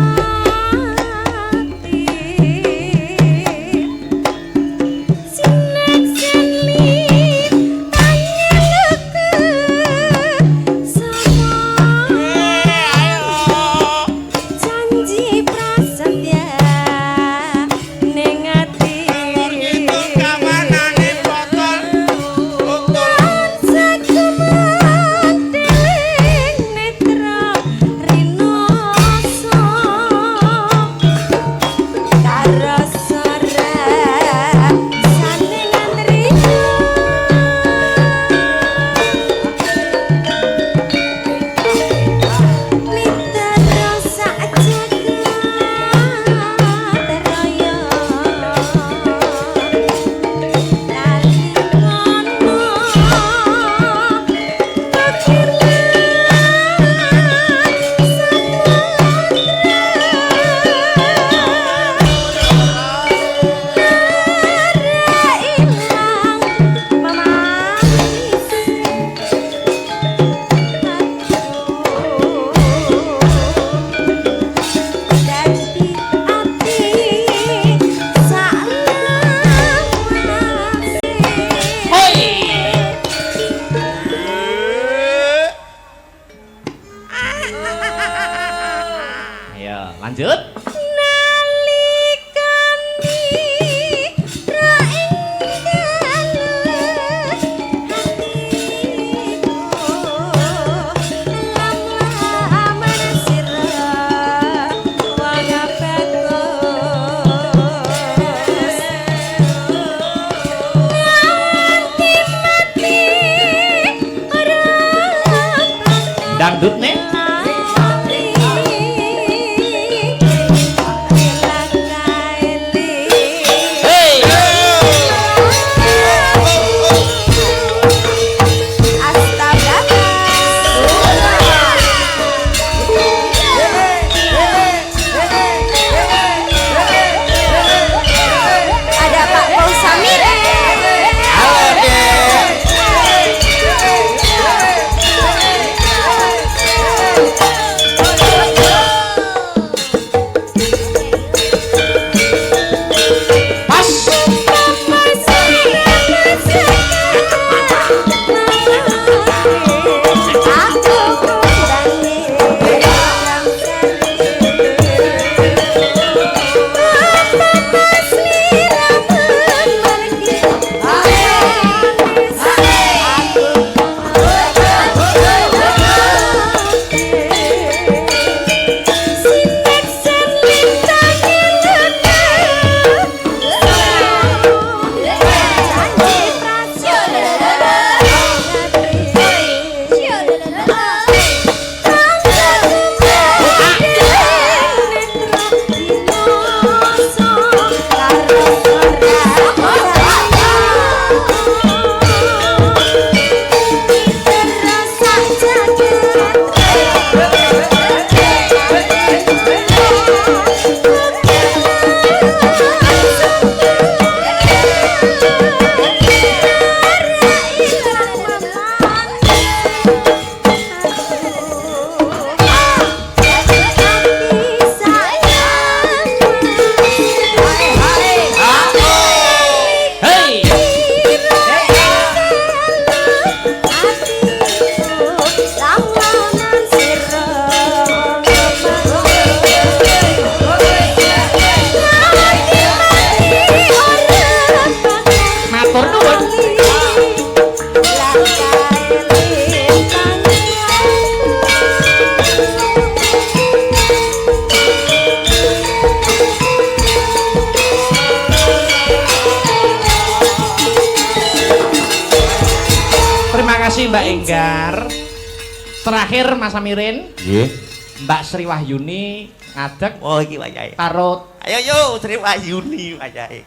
Lanjut. Dangdut nih. kasih Mbak Enggar. Terakhir Mas Amirin, Nggih. Mbak Sri Wahyuni ngadeg Oh iki wayahe. karo Ayo yo Sri Wahyuni wayahe.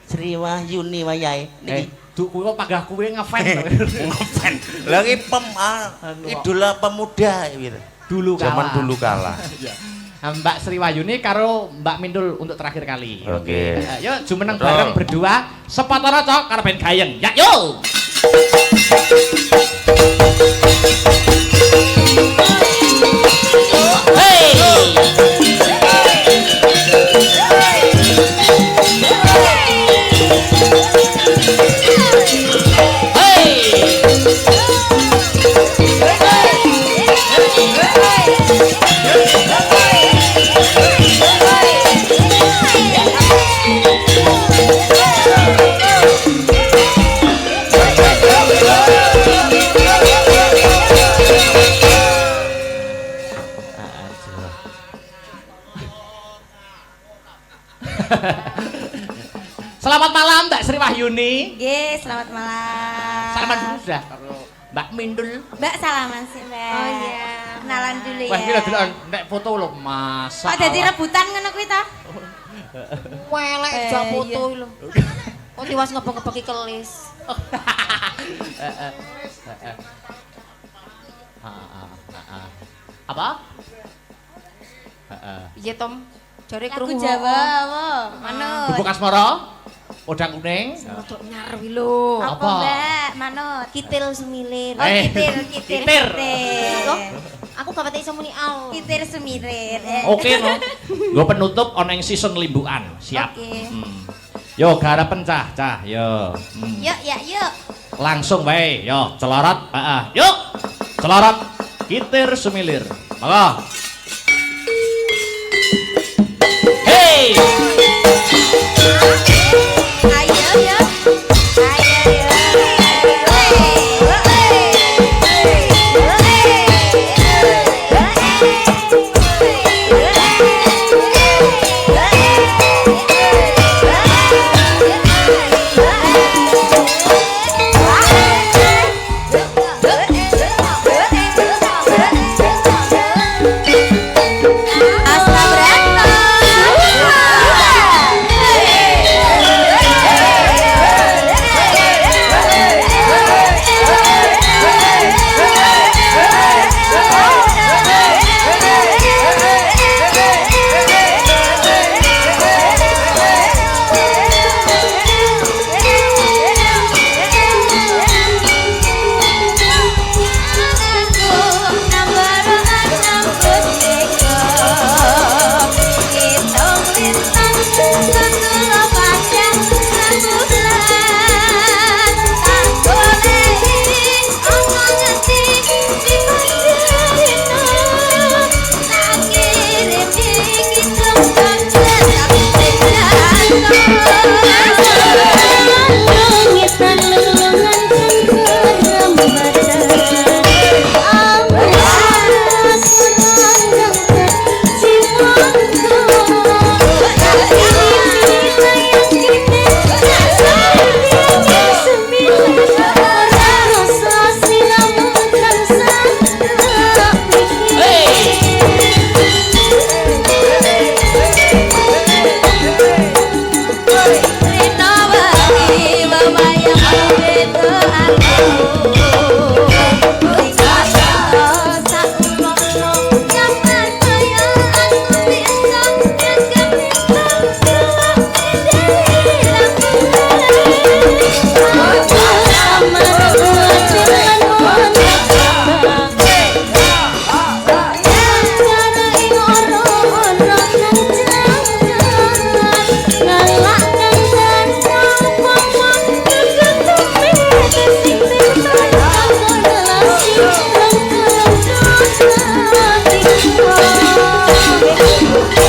Sri Wahyuni wayahe. Niki Duk kuwi kok panggah kuwi ngefan. ngefan. Lah iki idola pemuda gitu. Dulu kala. Zaman dulu kala. Mbak Sri Wahyuni karo Mbak Mindul untuk terakhir kali. Oke. Yuk jumeneng bareng berdua sepotoro cok karo ben gayeng. Ya yuk. Selamat malam Mbak Sri Wahyuni. Nggih, selamat malam. Salaman dulu dah karo Mbak Mindul. Mbak salaman sih, Mbak. Oh iya. Kenalan dulu ya. Wah, iki lho delok nek foto lho masa. Kok dadi rebutan ngono kuwi ta? Welek jak foto lho. Kok tiwas ngebek-ngebeki kelis. Apa? Iya Tom, jare Lagu krungu Jawa apa? Manut. Bubuk asmara? Udang kuning? Rodok nyarwi lho. Apa, Apa? Mbak? Manut. Kitil sumilir. Oh, kitir. Kitir. Loh, aku gak pati iso muni al. Kitir sumirir. Oke no. Gue penutup ono yang season limbuan. Siap. Oke. Yo gara pencah, cah. Yo. Yuk, ya, yuk. Langsung bae. Yo, celorot. Yuk. Celorot. Kitir sumilir. Monggo. Hey. Ayo, yuk. Ayo, yuk.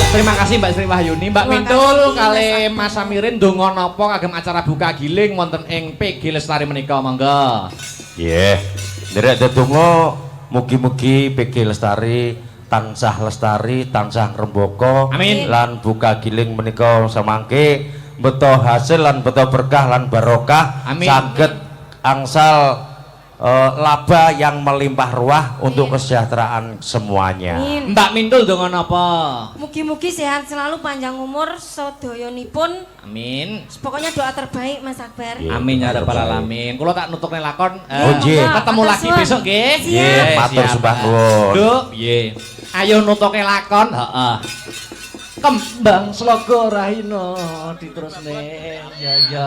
Terima kasih Mbak Sri Wahyuni, Mbak Mintul kali Mas Amirin donga napa kagem acara buka giling wonten ing PG Lestari menika monggo. Nggih. Nderek ndedonga mugi-mugi PG Lestari tansah lestari, tansah ngrembaka. Amin. Lan buka giling menika samangke beto hasil lan beto berkah lan barokah. Amin. Saged angsal laba yang melimpah ruah untuk kesejahteraan semuanya. Amin. Mbak Mintul dongan apa? Mugi-mugi sehat selalu, panjang umur, sedoyonipun. Amin. Pokoknya doa terbaik Mas Akbar. Iya. Amin ya rabbal alamin. Kula tak nutukne lakon. Oh, nggih. Ketemu Matur lagi suwun. besok nggih. Siap. Nggih, Matur siap. sembah nuwun. Nduk, piye? Ayo nutuke lakon, heeh. Kembang Slogo Rahina diterusne. Ya ya.